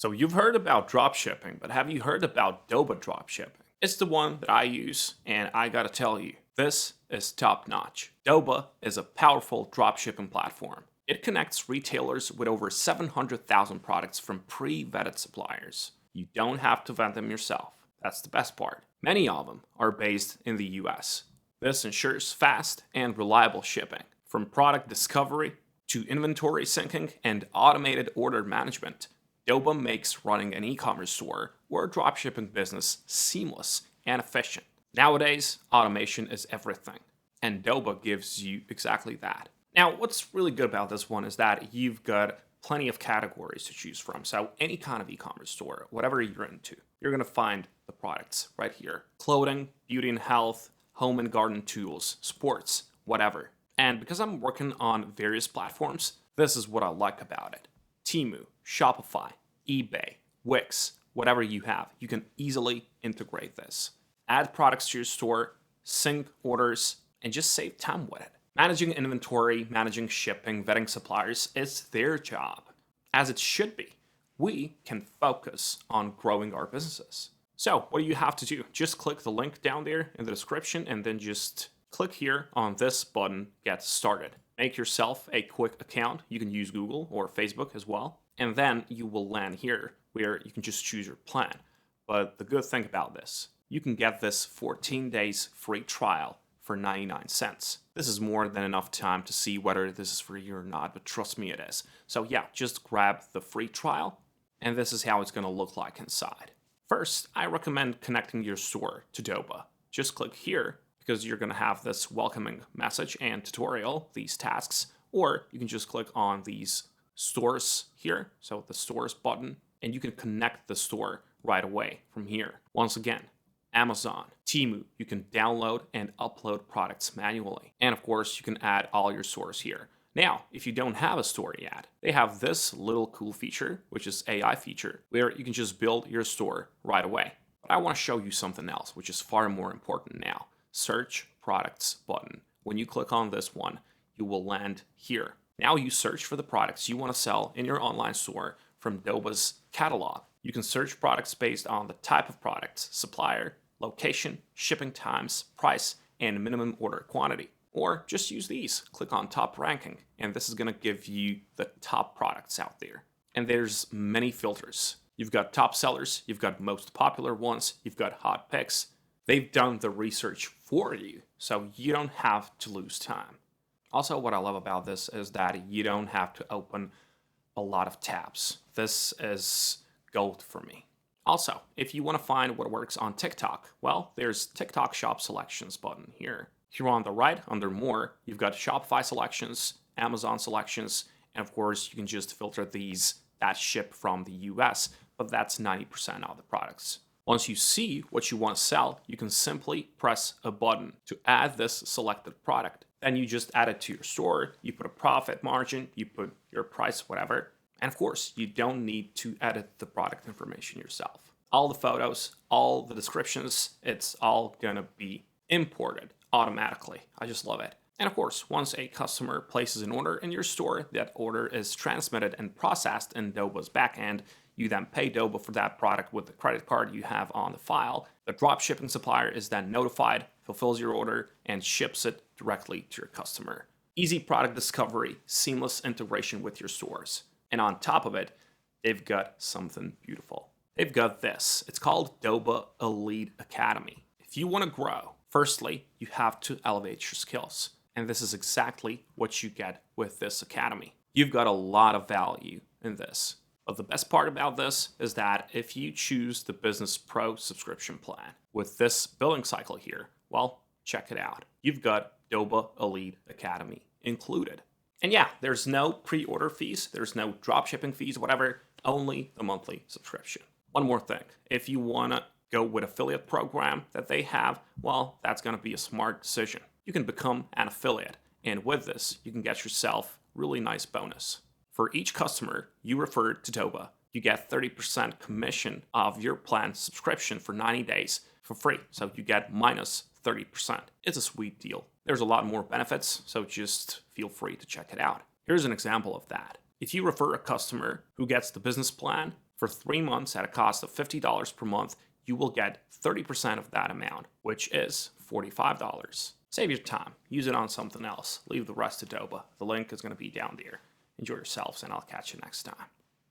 So you've heard about dropshipping, but have you heard about Doba dropshipping? It's the one that I use, and I gotta tell you, this is top notch. Doba is a powerful dropshipping platform. It connects retailers with over 700,000 products from pre-vetted suppliers. You don't have to vet them yourself. That's the best part. Many of them are based in the US. This ensures fast and reliable shipping, from product discovery to inventory syncing and automated order management. Doba makes running an e-commerce store or a dropshipping business seamless and efficient. Nowadays, automation is everything, and Doba gives you exactly that. Now, what's really good about this one is that you've got plenty of categories to choose from. So any kind of e-commerce store, whatever you're into, you're going to find the products right here. Clothing, beauty and health, home and garden tools, sports, whatever. And because I'm working on various platforms, this is what I like about it. Temu, Shopify, eBay, Wix, whatever you have, you can easily integrate this. Add products to your store, sync orders, and just save time with it. Managing inventory, managing shipping, vetting suppliers is their job, as it should be. We can focus on growing our businesses. So what do you have to do? Just click the link down there in the description and then just click here on this button, Get Started. Make yourself a quick account. You can use Google or Facebook as well. And then you will land here where you can just choose your plan. But the good thing about this, you can get this 14 days free trial for 99 cents. This is more than enough time to see whether this is for you or not, but trust me it is. So yeah, just grab the free trial, and this is how it's going to look like inside. First, I recommend connecting your store to Doba. Just click here because you're going to have this welcoming message and tutorial, these tasks, or you can just click on these stores here, so the stores button, and you can connect the store right away from here. Once again, Amazon, Temu, you can download and upload products manually. And of course, you can add all your stores here. Now, if you don't have a store yet, they have this little cool feature, which is AI feature, where you can just build your store right away. But I want to show you something else, which is far more important now. Search products button. When you click on this one, you will land here. Now you search for the products you want to sell in your online store from Doba's catalog. You can search products based on the type of products, supplier, location, shipping times, price, and minimum order quantity. Or just use these. Click on top ranking, and this is going to give you the top products out there. And there's many filters. You've got top sellers, you've got most popular ones, you've got hot picks. They've done the research for you, so you don't have to lose time. Also, what I love about this is that you don't have to open a lot of tabs. This is gold for me. Also, if you want to find what works on TikTok, well, there's TikTok Shop Selections button here. Here on the right, under More, you've got Shopify selections, Amazon selections, and of course, you can just filter these that ship from the US, but that's 90% of the products. Once you see what you want to sell, you can simply press a button to add this selected product. Then you just add it to your store, you put a profit margin, you put your price, whatever. And of course, you don't need to edit the product information yourself. All the photos, all the descriptions, it's all gonna be imported automatically. I just love it. And of course, once a customer places an order in your store, that order is transmitted and processed in Doba's backend. You then pay Doba for that product with the credit card you have on the file. The dropshipping supplier is then notified, fulfills your order, and ships it directly to your customer. Easy product discovery, seamless integration with your stores. And on top of it, they've got something beautiful. They've got this. It's called Doba Elite Academy. If you want to grow, firstly, you have to elevate your skills. And this is exactly what you get with this academy. You've got a lot of value in this. But the best part about this is that if you choose the Business Pro subscription plan with this billing cycle here, well, check it out. You've got Doba Elite Academy included. And yeah, there's no pre-order fees, there's no dropshipping fees, whatever, only the monthly subscription. One more thing, if you want to go with affiliate program that they have, well, that's going to be a smart decision. You can become an affiliate, and with this, you can get yourself really nice bonus. For each customer you refer to Doba, you get 30% commission of your plan subscription for 90 days for free. So you get minus 30%. It's a sweet deal. There's a lot more benefits, so just feel free to check it out. Here's an example of that. If you refer a customer who gets the business plan For 3 months at a cost of $50 per month, you will get 30% of that amount, which is $45. Save your time. Use it on something else. Leave the rest to Doba. The link is going to be down there. Enjoy yourselves, and I'll catch you next time.